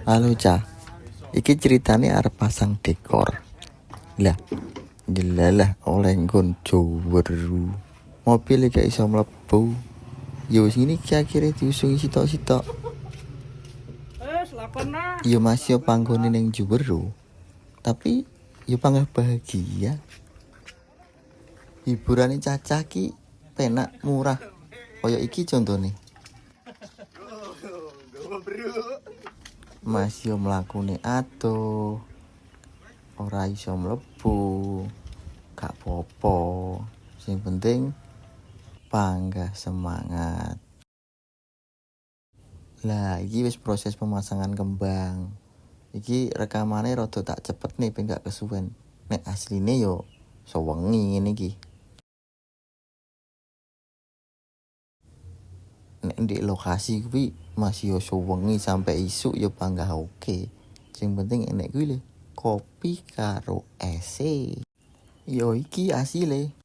Halo Cah, iki ceritane arep pasang dekor. Lah, jelalah oleh nggon joweru. Mobil gak iso mlebu. Yo wis ngene iki akhire diusungi sitok-sitok. Yo masih panggone ning joweru. Tapi yo panggah bahagia. Hiburane Cacah ki penak murah. Kaya iki contone. Masih mlakune atuh. Ora iso mlebu. Gak popo. Sing penting panggah semangat. Lah, iki wis proses pemasangan kembang. Iki rekamane rada tak cepet nih ben gak kesuwen. Nek asline yo sewengi ngene iki. Nek di lokasi kuwi masih yo sewengi sampai isuk yo panggah oke. Sing penting enek kuwi lho, kopi karo es. Yo iki asile